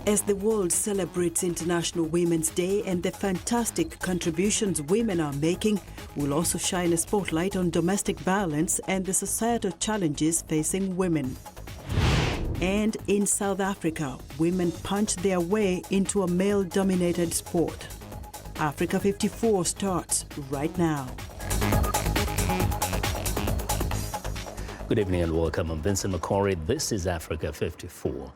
As the world celebrates International Women's Day and the fantastic contributions women are making, we'll also shine a spotlight on domestic violence and the societal challenges facing women. And in South Africa, women punch their way into a male-dominated sport. Africa 54 starts right now. Good evening and welcome. I'm Vincent McCory. This is Africa 54.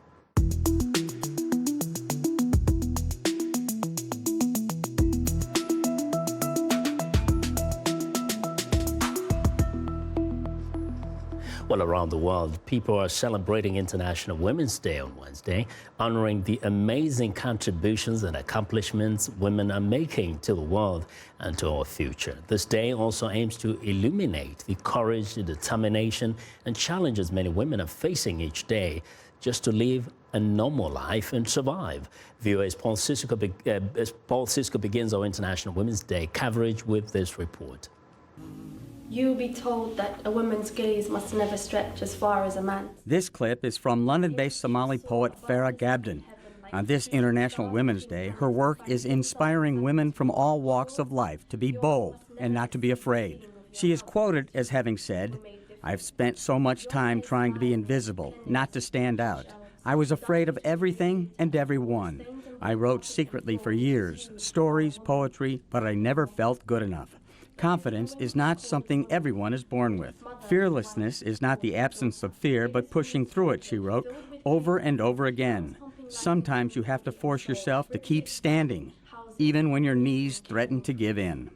Well, around the world, people are celebrating International Women's Day on Wednesday, honoring the amazing contributions and accomplishments women are making to the world and to our future. This day also aims to illuminate the courage, the determination, and challenges many women are facing each day just to live a normal life and survive. VOA's Paul Cisco begins our International Women's Day coverage with this report. You'll be told that a woman's gaze must never stretch as far as a man's. This clip is from London-based Somali poet Farah Gabden. On this International Women's Day, her work is inspiring women from all walks of life to be bold and not to be afraid. She is quoted as having said, "I've spent so much time trying to be invisible, not to stand out. I was afraid of everything and everyone. I wrote secretly for years, stories, poetry, but I never felt good enough. Confidence is not something everyone is born with. Fearlessness is not the absence of fear, but pushing through it," she wrote, over and over again. "Sometimes you have to force yourself to keep standing, even when your knees threaten to give in."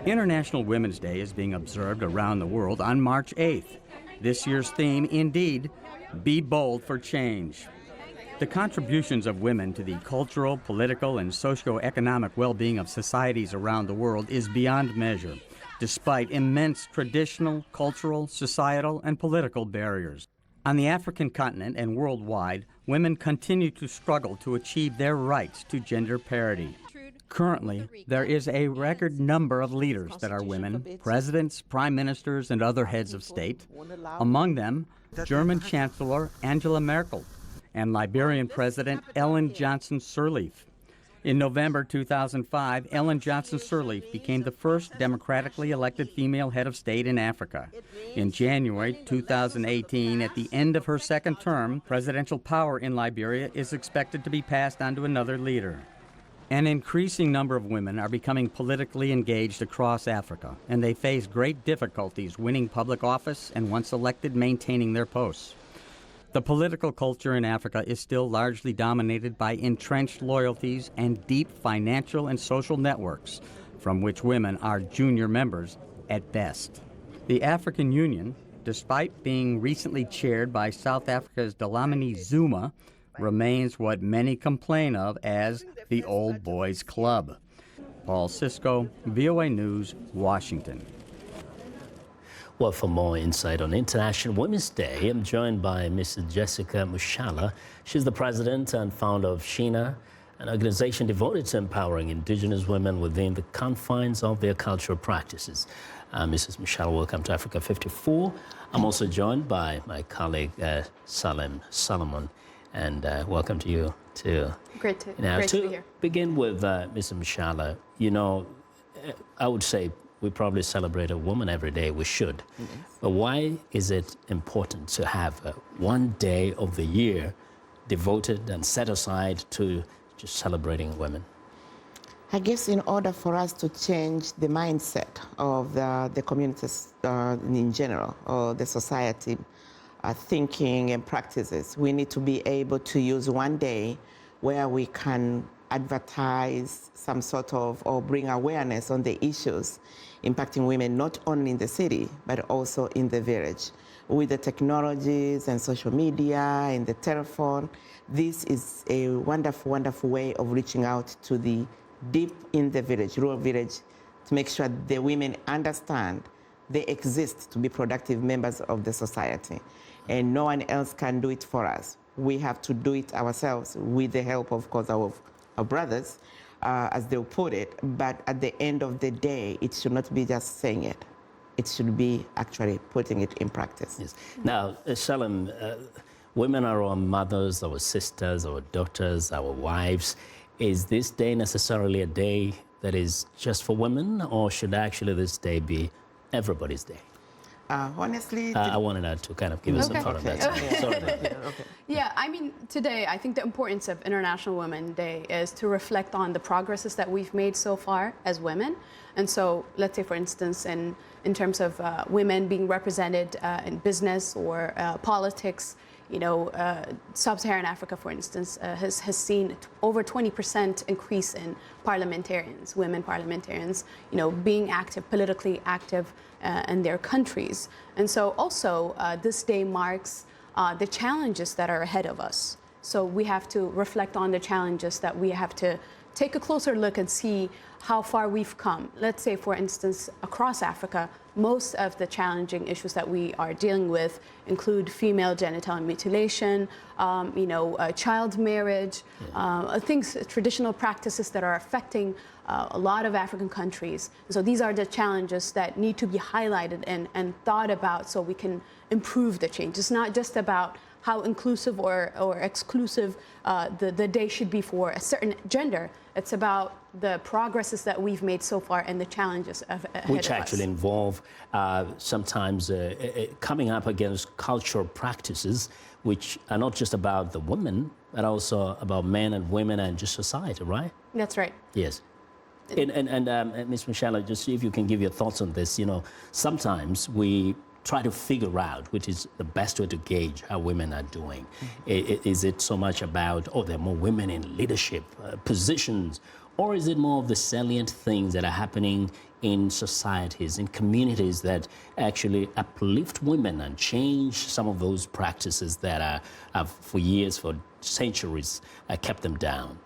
International Women's Day is being observed around the world on March 8th. This year's theme, indeed, Be Bold for Change. The contributions of women to the cultural, political, and socio-economic well-being of societies around the world is beyond measure, despite immense traditional, cultural, societal, and political barriers. On the African continent and worldwide, women continue to struggle to achieve their rights to gender parity. Currently, there is a record number of leaders that are women, presidents, prime ministers, and other heads of state. Among them, German Chancellor Angela Merkel and Liberian President Ellen Johnson Sirleaf. In November 2005, Ellen Johnson Sirleaf became the first democratically elected female head of state in Africa. In January 2018, at the end of her second term, presidential power in Liberia is expected to be passed on to another leader. An increasing number of women are becoming politically engaged across Africa, and they face great difficulties winning public office and, once elected, maintaining their posts. The political culture in Africa is still largely dominated by entrenched loyalties and deep financial and social networks, from which women are junior members at best. The African Union, despite being recently chaired by South Africa's Dlamini Zuma, remains what many complain of as the old boys club. Paul Cisco, VOA News, Washington. Well, for more insight on International Women's Day, I'm joined by Mrs. Jessica Mushala. She's the president and founder of Sheena, an organization devoted to empowering indigenous women within the confines of their cultural practices. Mrs. Mushala, welcome to Africa 54. I'm also joined by my colleague, Salem Solomon, and welcome to you too. Great to be here. Begin with Mrs. Mushala, you know, I would say we probably celebrate a woman every day. We should. Yes. But why is it important to have one day of the year devoted and set aside to just celebrating women? I guess in order for us to change the mindset of the communities in general, or the society thinking and practices, we need to be able to use one day where we can advertise some sort of, or bring awareness on the issues impacting women, not only in the city, but also in the village. With the technologies and social media and the telephone, this is a wonderful, wonderful way of reaching out to the deep in the village, rural village, to make sure the women understand they exist to be productive members of the society. And no one else can do it for us. We have to do it ourselves with the help, of course, of our brothers, as they'll put it. But at the end of the day, it should not be just saying it. It should be actually putting it in practice. Yes. Now, Salem, women are our mothers, our sisters, our daughters, our wives. Is this day necessarily a day that is just for women, or should actually this day be everybody's day? Honestly, I wanted her to kind of give us some thought on that. Sorry. Yeah, I mean, today, I think the importance of International Women's Day is to reflect on the progresses that we've made so far as women. And so, let's say, for instance, in terms of women being represented in business or politics, you know, Sub-Saharan Africa, for instance, has seen over 20% increase in parliamentarians, women parliamentarians, you know, being active, politically active in their countries. And so also this day marks the challenges that are ahead of us. So we have to reflect on the challenges that we have to take a closer look and see how far we've come. Let's say, for instance, across Africa, most of the challenging issues that we are dealing with include female genital mutilation, child marriage, traditional practices that are affecting a lot of African countries. So these are the challenges that need to be highlighted and thought about so we can improve the change. It's not just about how inclusive or exclusive the day should be for a certain gender. It's about the progresses that we've made so far and the challenges ahead of us. Which actually involve sometimes coming up against cultural practices which are not just about the women, but also about men and women and just society, right? That's right. Yes. And Ms. Michelle, just see if you can give your thoughts on this. You know, sometimes we try to figure out which is the best way to gauge how women are doing. Is it so much about, oh, there are more women in leadership positions, or is it more of the salient things that are happening in societies, in communities that actually uplift women and change some of those practices that have for years, for centuries, kept them down?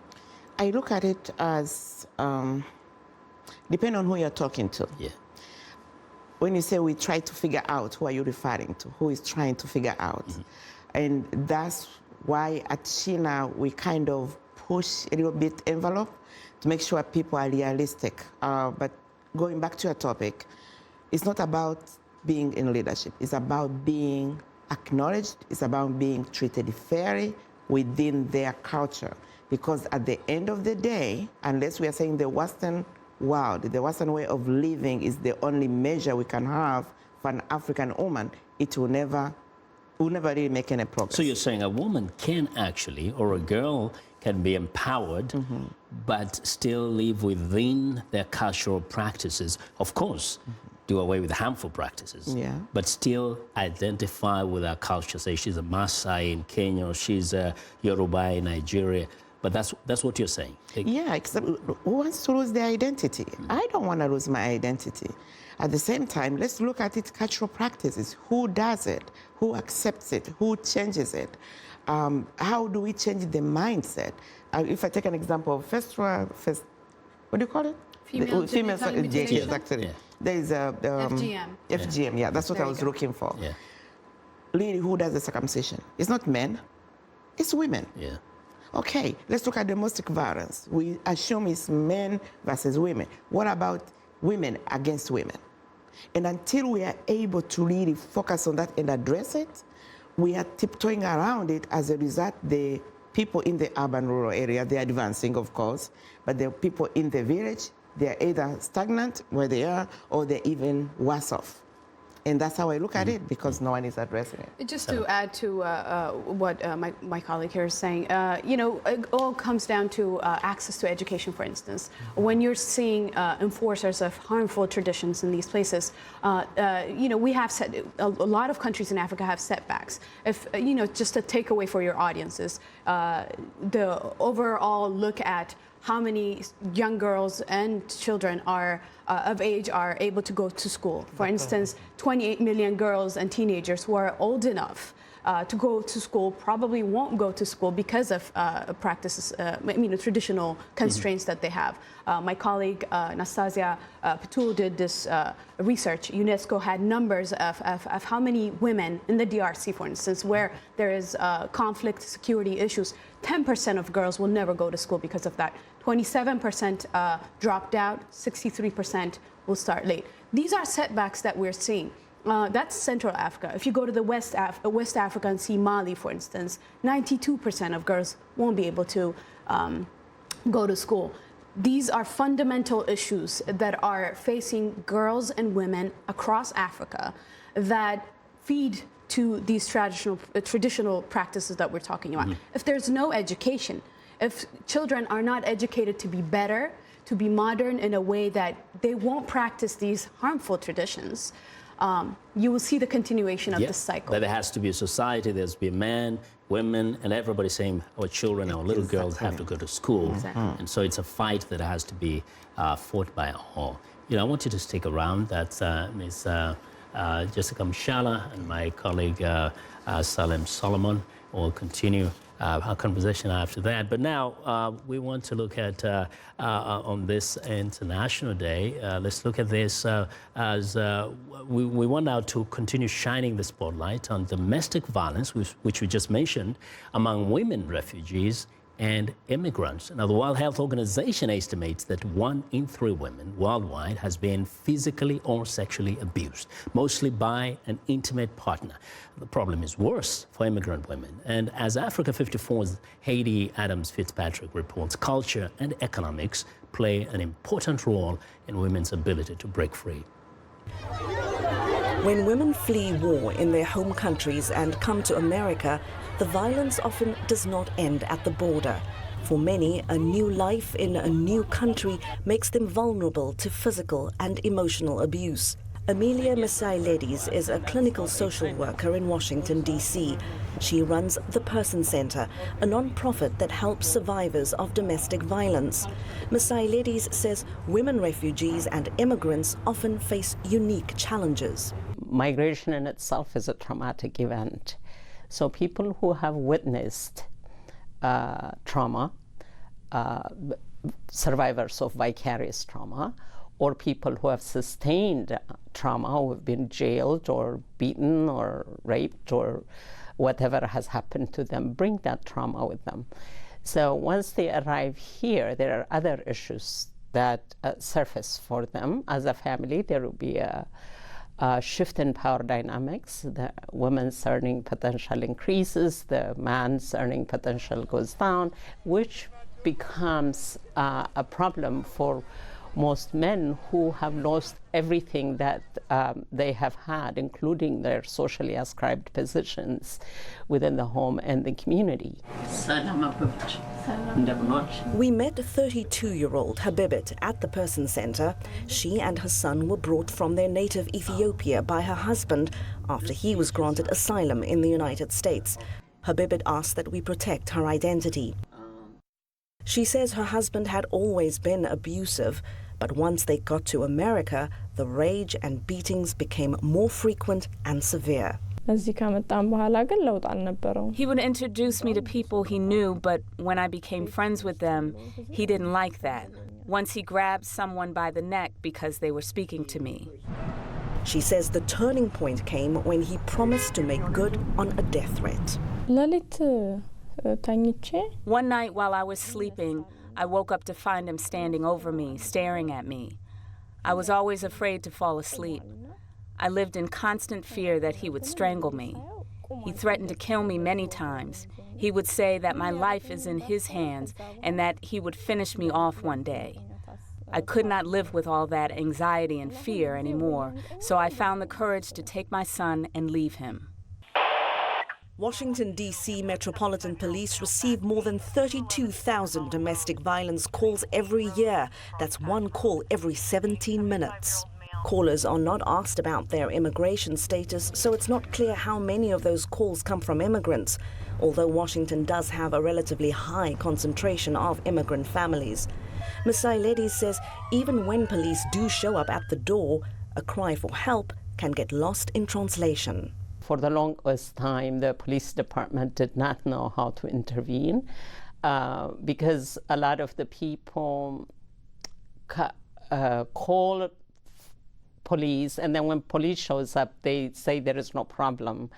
I look at it as, depending on who you're talking to. Yeah. When you say we try to figure out, who are you referring to? Who is trying to figure out? Mm-hmm. And that's why at Sheena, we kind of push a little bit envelope to make sure people are realistic. But going back to your topic, it's not about being in leadership. It's about being acknowledged. It's about being treated fairly within their culture. Because at the end of the day, unless we are saying the Western world, the Western way of living is the only measure we can have for an African woman, it will never really make any progress. So you're saying a woman can actually, or a girl can be empowered, but still live within their cultural practices. Of course, do away with harmful practices, but still identify with our culture. Say she's a Maasai in Kenya, or she's a Yoruba in Nigeria. But that's what you're saying. Yeah, except who wants to lose their identity? I don't want to lose my identity. At the same time, let's look at its cultural practices. Who does it? Who accepts it? Who changes it? How do we change the mindset? If I take an example of what do you call it? Female genital mutilation. Yes, actually. Yeah. There is a FGM. Yeah, that's what I was looking for. Yeah. Really, who does the circumcision? It's not men. It's women. Yeah. Okay, let's look at domestic violence. We assume it's men versus women. What about women against women? And until we are able to really focus on that and address it, we are tiptoeing around it. As a result, the people in the urban rural area, they're advancing, of course, but the people in the village, they're either stagnant where they are, or they're even worse off. And that's how I look at it, because no one is addressing it. Just to add to what my colleague here is saying, it all comes down to access to education, for instance. When you're seeing enforcers of harmful traditions in these places, we have a lot of countries in Africa have setbacks. If, just a takeaway for your audiences, the overall look at how many young girls and children are of age are able to go to school. For instance, 28 million girls and teenagers who are old enough to go to school probably won't go to school because of practices, traditional constraints that they have. My colleague Nastasia Patul did this research. UNESCO had numbers of how many women in the DRC, for instance, where there is conflict, security issues. 10% of girls will never go to school because of that. 27% dropped out, 63% will start late. These are setbacks that we're seeing. That's Central Africa. If you go to the West Africa and see Mali, for instance, 92% of girls won't be able to go to school. These are fundamental issues that are facing girls and women across Africa that feed to these traditional practices that we're talking about. If there's no education, if children are not educated to be better, to be modern in a way that they won't practice these harmful traditions, you will see the continuation of this cycle. That there has to be a society, there's to be men, women, and everybody saying our children, our little girls have to go to school. And so it's a fight that has to be fought by all. You know, I want you to stick around. That's Ms. Jessica Mshala and my colleague Salem Solomon will continue our conversation after that. But now we want to look at, on this International Day, let's look at this as we want now to continue shining the spotlight on domestic violence, which we just mentioned, among women refugees and immigrants. Now, the World Health Organization estimates that 1 in 3 women worldwide has been physically or sexually abused, mostly by an intimate partner. The problem is worse for immigrant women. And as Africa 54's Haiti Adams Fitzpatrick reports, culture and economics play an important role in women's ability to break free. When women flee war in their home countries and come to America, the violence often does not end at the border. For many, a new life in a new country makes them vulnerable to physical and emotional abuse. Amelia Masai-Ledis is a clinical social worker in Washington, D.C. She runs the Person Center, a non-profit that helps survivors of domestic violence. Masai-Ledis says women refugees and immigrants often face unique challenges. Migration in itself is a traumatic event. So people who have witnessed trauma, survivors of vicarious trauma, or people who have sustained trauma, who have been jailed or beaten or raped or whatever has happened to them, bring that trauma with them. So once they arrive here, there are other issues that surface for them. As a family, there will be a shift in power dynamics. The women's earning potential increases, the man's earning potential goes down, which becomes a problem for most men who have lost everything that they have had, including their socially ascribed positions within the home and the community. We met 32-year-old Habibit at the Person Center. She and her son were brought from their native Ethiopia by her husband after he was granted asylum in the United States. Habibit asked that we protect her identity. She says her husband had always been abusive, but once they got to America, the rage and beatings became more frequent and severe. He would introduce me to people he knew, but when I became friends with them, he didn't like that. Once he grabbed someone by the neck because they were speaking to me. She says the turning point came when he promised to make good on a death threat. One night while I was sleeping, I woke up to find him standing over me, staring at me. I was always afraid to fall asleep. I lived in constant fear that he would strangle me. He threatened to kill me many times. He would say that my life is in his hands and that he would finish me off one day. I could not live with all that anxiety and fear anymore, so I found the courage to take my son and leave him. Washington, D.C. Metropolitan Police receive more than 32,000 domestic violence calls every year. That's one call every 17 minutes. Callers are not asked about their immigration status, so it's not clear how many of those calls come from immigrants, although Washington does have a relatively high concentration of immigrant families. Masai-Ledis says even when police do show up at the door, a cry for help can get lost in translation. For the longest time, the police department did not know how to intervene because a lot of the people call police, and then when police shows up, they say there is no problem,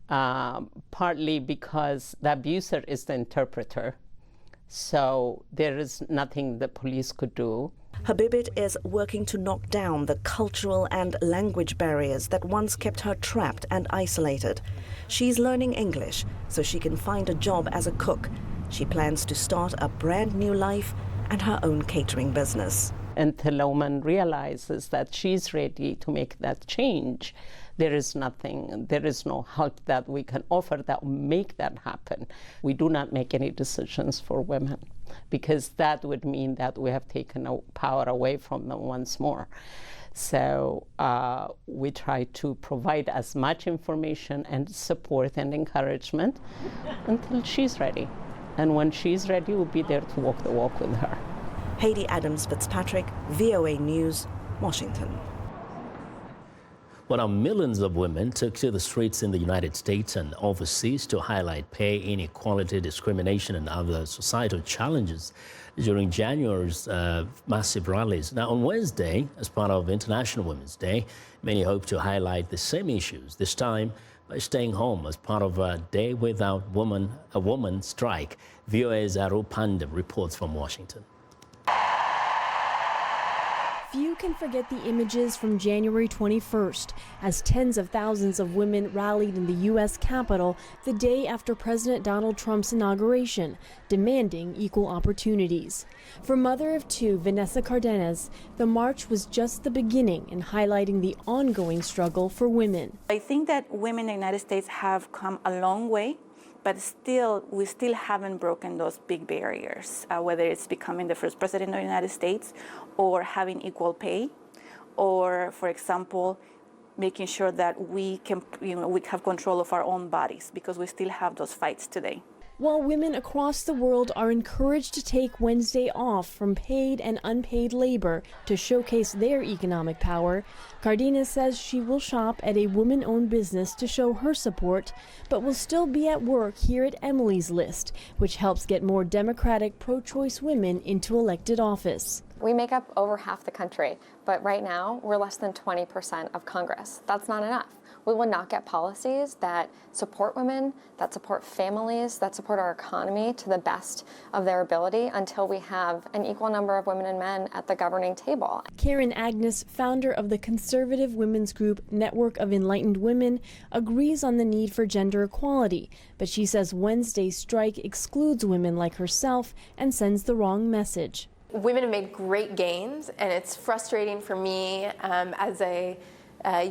partly because the abuser is the interpreter. So there is nothing the police could do. Habibit is working to knock down the cultural and language barriers that once kept her trapped and isolated. She's learning English so she can find a job as a cook. She plans to start a brand new life and her own catering business. Until a woman realizes that she's ready to make that change, there is no help that we can offer that will make that happen. We do not make any decisions for women, because that would mean that we have taken power away from them once more. So we try to provide as much information and support and encouragement until she's ready. And when she's ready, we'll be there to walk the walk with her. Hayley Adams Fitzpatrick, VOA News, Washington. Well, now millions of women took to the streets in the United States and overseas to highlight pay inequality, discrimination, and other societal challenges during January's massive rallies. Now, on Wednesday, as part of International Women's Day, many hope to highlight the same issues, this time by staying home as part of a Day Without a Woman strike. VOA's Aru Panda reports from Washington. Few can forget the images from January 21st, as tens of thousands of women rallied in the U.S. Capitol the day after President Donald Trump's inauguration, demanding equal opportunities. For mother of two, Vanessa Cardenas, the march was just the beginning in highlighting the ongoing struggle for women. I think that women in the United States have come a long way, but we still haven't broken those big barriers, whether it's becoming the first president of the United States or having equal pay, or, for example, making sure that we have control of our own bodies, because we still have those fights today. While women across the world are encouraged to take Wednesday off from paid and unpaid labor to showcase their economic power, Cardenas says she will shop at a woman-owned business to show her support, but will still be at work here at Emily's List, which helps get more Democratic pro-choice women into elected office. We make up over half the country, but right now we're less than 20% of Congress. That's not enough. We will not get policies that support women, that support families, that support our economy to the best of their ability until we have an equal number of women and men at the governing table. Karen Agnes, founder of the conservative women's group Network of Enlightened Women, agrees on the need for gender equality, but she says Wednesday's strike excludes women like herself and sends the wrong message. Women have made great gains, and it's frustrating for me as a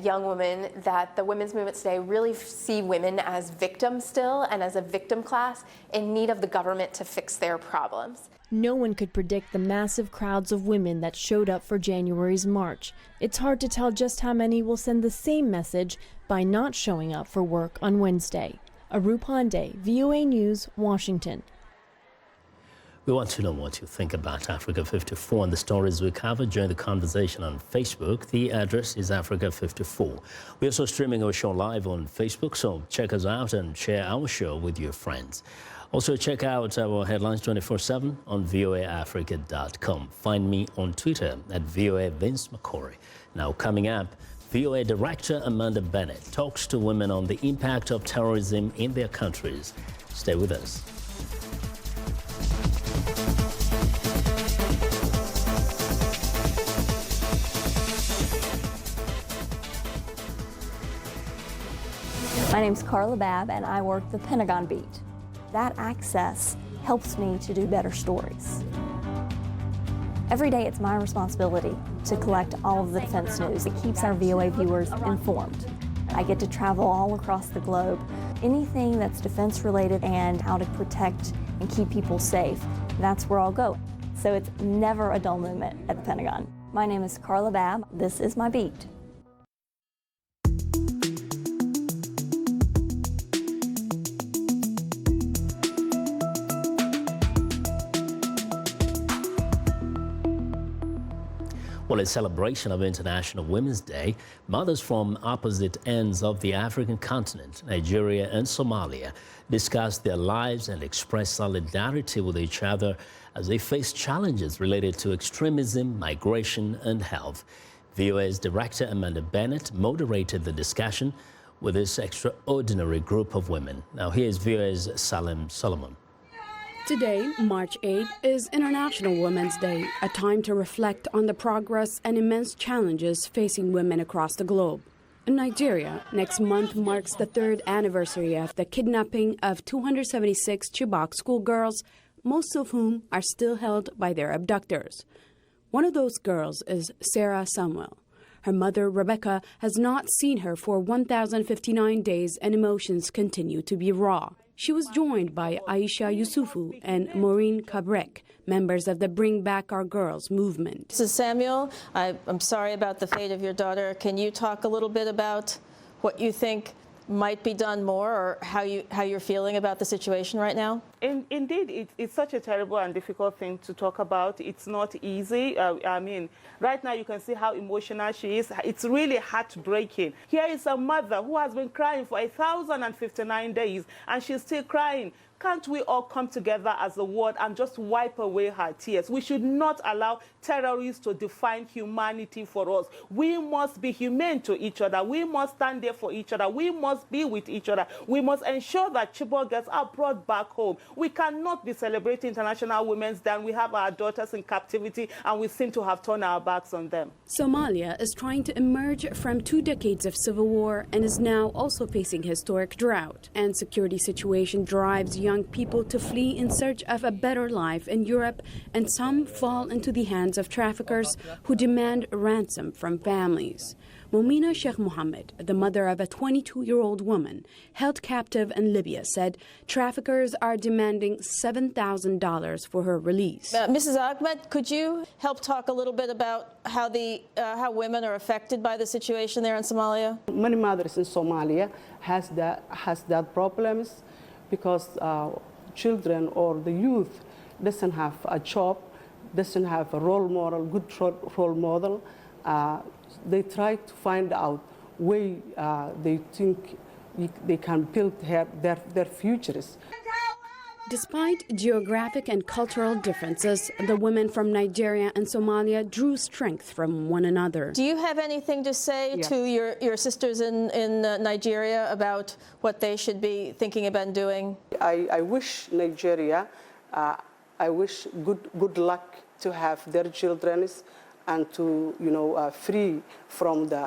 young woman that the women's movement today really see women as victims still, and as a victim class in need of the government to fix their problems. No one could predict the massive crowds of women that showed up for January's march. It's hard to tell just how many will send the same message by not showing up for work on Wednesday. Aru Pandey, VOA News, Washington. We want to know what you think about Africa 54 and the stories we covered during the conversation on Facebook. The address is Africa 54. We're also streaming our show live on Facebook, so check us out and share our show with your friends. Also, check out our headlines 24/7 on voaafrica.com. Find me on Twitter at VOA Vince McCory. Now, coming up, VOA Director Amanda Bennett talks to women on the impact of terrorism in their countries. Stay with us. My name's Carla Babb, and I work the Pentagon Beat. That access helps me to do better stories. Every day it's my responsibility to collect all of the defense news. It keeps our VOA viewers informed. I get to travel all across the globe. Anything that's defense related and how to protect and keep people safe, that's where I'll go. So it's never a dull moment at the Pentagon. My name is Carla Babb. This is my beat. Well, in celebration of International Women's Day, mothers from opposite ends of the African continent, Nigeria and Somalia, discussed their lives and expressed solidarity with each other as they face challenges related to extremism, migration, and health. VOA's director Amanda Bennett moderated the discussion with this extraordinary group of women. Now, here's VOA's Salem Solomon. Today, March 8, is International Women's Day, a time to reflect on the progress and immense challenges facing women across the globe. In Nigeria, next month marks the 3rd anniversary of the kidnapping of 276 Chibok schoolgirls, most of whom are still held by their abductors. One of those girls is Sarah Samuel. Her mother, Rebecca, has not seen her for 1,059 days, and emotions continue to be raw. She was joined by Aisha Yusufu and Maureen Kabrek, members of the Bring Back Our Girls movement. Mrs. Samuel, I'm sorry about the fate of your daughter. Can you talk a little bit about what you think might be done more, or how you're feeling about the situation right now? Indeed, it's such a terrible and difficult thing to talk about. It's not easy. I mean, right now you can see how emotional she is. It's really heartbreaking. Here is a mother who has been crying for 1,059 days, and she's still crying. Can't we all come together as a world and just wipe away her tears? We should not allow terrorists to define humanity for us. We must be humane to each other. We must stand there for each other. We must be with each other. We must ensure that Chibok girls are brought back home. We cannot be celebrating International Women's Day and we have our daughters in captivity and we seem to have turned our backs on them. Somalia is trying to emerge from 2 decades of civil war and is now also facing historic drought. And security situation drives young people to flee in search of a better life in Europe, and some fall into the hands of traffickers who demand ransom from families. Momina Sheikh Mohammed, the mother of a 22-year-old woman held captive in Libya, said traffickers are demanding $7,000 for her release. Mrs. Ahmed, could you help talk a little bit about how women are affected by the situation there in Somalia? Many mothers in Somalia has that problems because children or the youth doesn't have a job, doesn't have a role model, good role model. They try to find out way they think they can build their futures. Despite geographic and cultural differences, the women from Nigeria and Somalia drew strength from one another. Do you have anything to say to your sisters in Nigeria about what they should be thinking about doing? I wish Nigeria, I wish good luck to have their children and to, free from the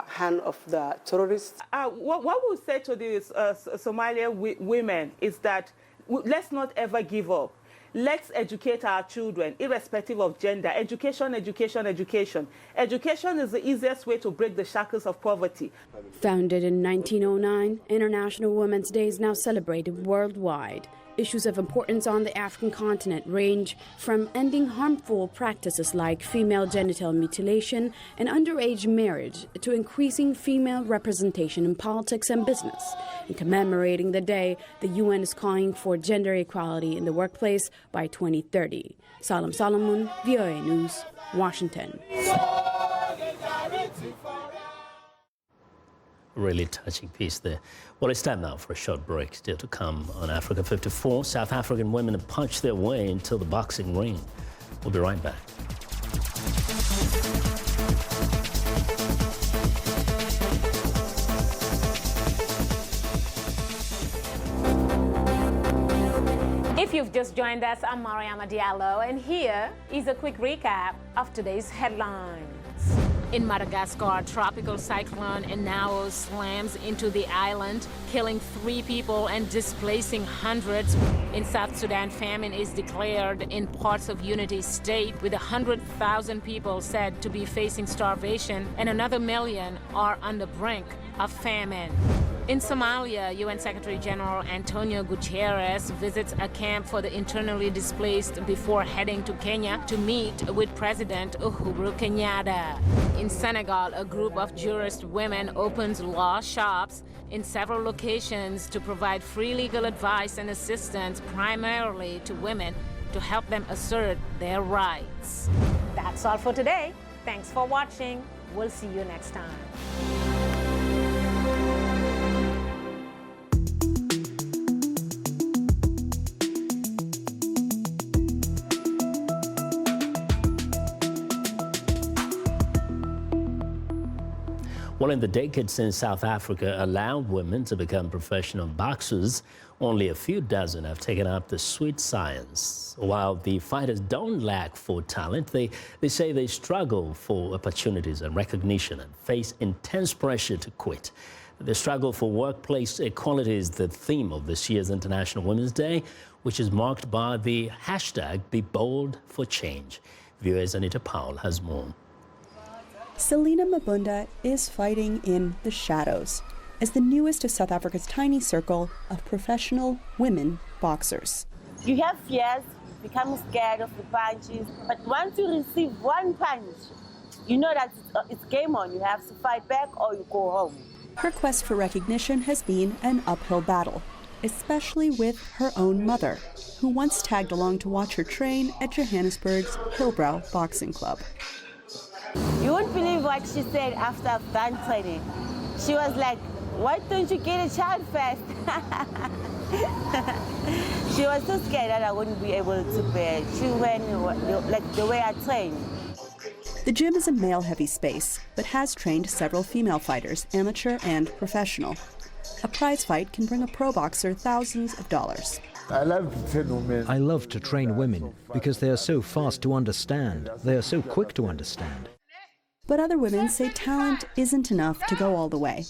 hand of the terrorists. What we say to these Somalian women is that let's not ever give up. Let's educate our children, irrespective of gender. Education, education, education. Education is the easiest way to break the shackles of poverty. Founded in 1909, International Women's Day is now celebrated worldwide. Issues of importance on the African continent range from ending harmful practices like female genital mutilation and underage marriage to increasing female representation in politics and business. In commemorating the day, the UN is calling for gender equality in the workplace by 2030. Salam Salamun, VOA News, Washington. Really touching piece there. Well, it's time now for a short break. Still to come on Africa 54. South African women have punched their way into the boxing ring. We'll be right back. If you've just joined us, I'm Mariama Diallo, and here is a quick recap of today's headlines. In Madagascar, tropical cyclone Enao slams into the island, killing 3 people and displacing hundreds. In South Sudan, famine is declared in parts of Unity State, with 100,000 people said to be facing starvation, and another million are on the brink of famine. In Somalia, UN Secretary General Antonio Guterres visits a camp for the internally displaced before heading to Kenya to meet with President Uhuru Kenyatta. In Senegal, a group of jurist women opens law shops in several locations to provide free legal advice and assistance primarily to women to help them assert their rights. That's all for today. Thanks for watching. We'll see you next time. Well, in the decade since South Africa allowed women to become professional boxers, only a few dozen have taken up the sweet science. While the fighters don't lack for talent, they say they struggle for opportunities and recognition and face intense pressure to quit. The struggle for workplace equality is the theme of this year's International Women's Day, which is marked by the hashtag #BeBoldForChange. VOA's Anita Powell has more. Selina Mabunda is fighting in the shadows as the newest of South Africa's tiny circle of professional women boxers. You have fears, become scared of the punches, but once you receive one punch, you know that it's game on. You have to fight back or you go home. Her quest for recognition has been an uphill battle, especially with her own mother, who once tagged along to watch her train at Johannesburg's Hillbrow Boxing Club. You won't believe what she said after I've done training. She was like, why don't you get a child first? She was so scared that I wouldn't be able to bear children like the way I train. The gym is a male-heavy space, but has trained several female fighters, amateur and professional. A prize fight can bring a pro boxer thousands of dollars. I love to train women because they are so fast to understand. They are so quick to understand. But other women say talent isn't enough to go all the way.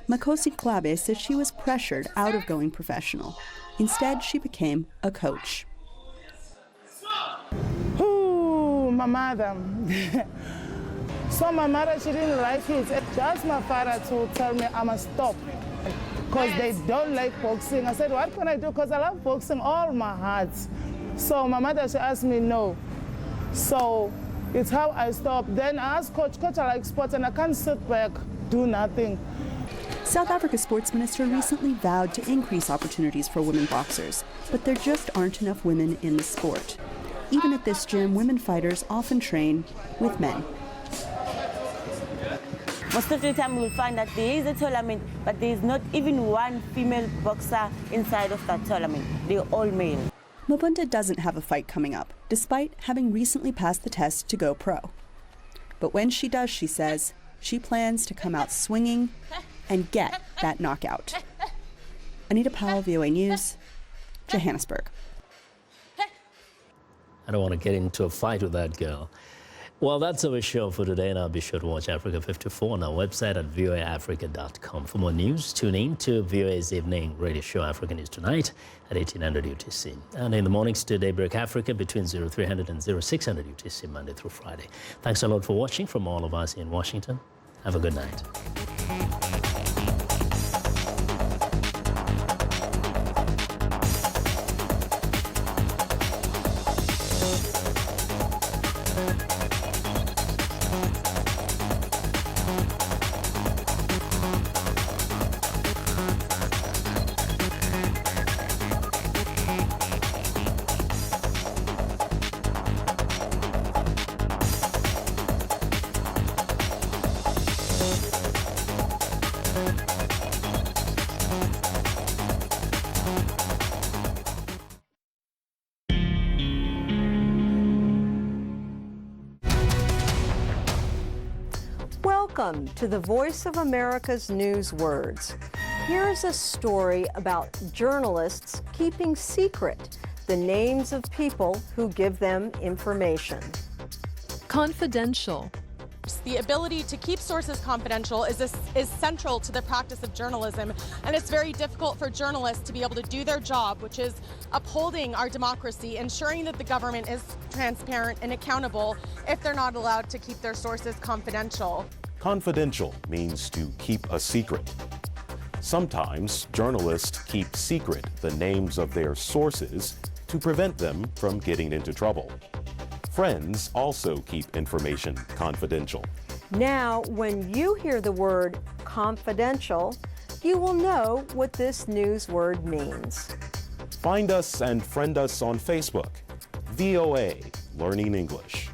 Makosi Klabe says she was pressured out of going professional. Instead, she became a coach. Ooh, my mother. So my mother, she didn't like it. She asked my father to tell me I must stop because they don't like boxing. I said, what can I do? Because I love boxing all my heart. So my mother, she asked me no. So it's how I stopped. Then I asked Coach, I like sports and I can't sit back, do nothing. South Africa's sports minister recently vowed to increase opportunities for women boxers, but there just aren't enough women in the sport. Even at this gym, women fighters often train with men. Most of the time we'll find that there is a tournament, but there is not even one female boxer inside of that tournament. They're all male. Mabunda doesn't have a fight coming up, despite having recently passed the test to go pro. But when she does, she says, she plans to come out swinging and get that knockout. Anita Powell, VOA News, Johannesburg. I don't want to get into a fight with that girl. Well, that's our show for today, and I'll be sure to watch Africa 54 on our website at voaafrica.com. For more news, tune in to VOA's evening radio show, Africa News Tonight, at 1800 UTC. And in the mornings to Daybreak Africa between 0300 and 0600 UTC, Monday through Friday. Thanks a lot for watching from all of us in Washington. Have a good night. Welcome to the Voice of America's News Words. Here's a story about journalists keeping secret the names of people who give them information. Confidential. The ability to keep sources confidential is central to the practice of journalism, and it's very difficult for journalists to be able to do their job, which is upholding our democracy, ensuring that the government is transparent and accountable if they're not allowed to keep their sources confidential. Confidential means to keep a secret. Sometimes journalists keep secret the names of their sources to prevent them from getting into trouble. Friends also keep information confidential. Now, when you hear the word confidential, you will know what this news word means. Find us and friend us on Facebook. VOA Learning English.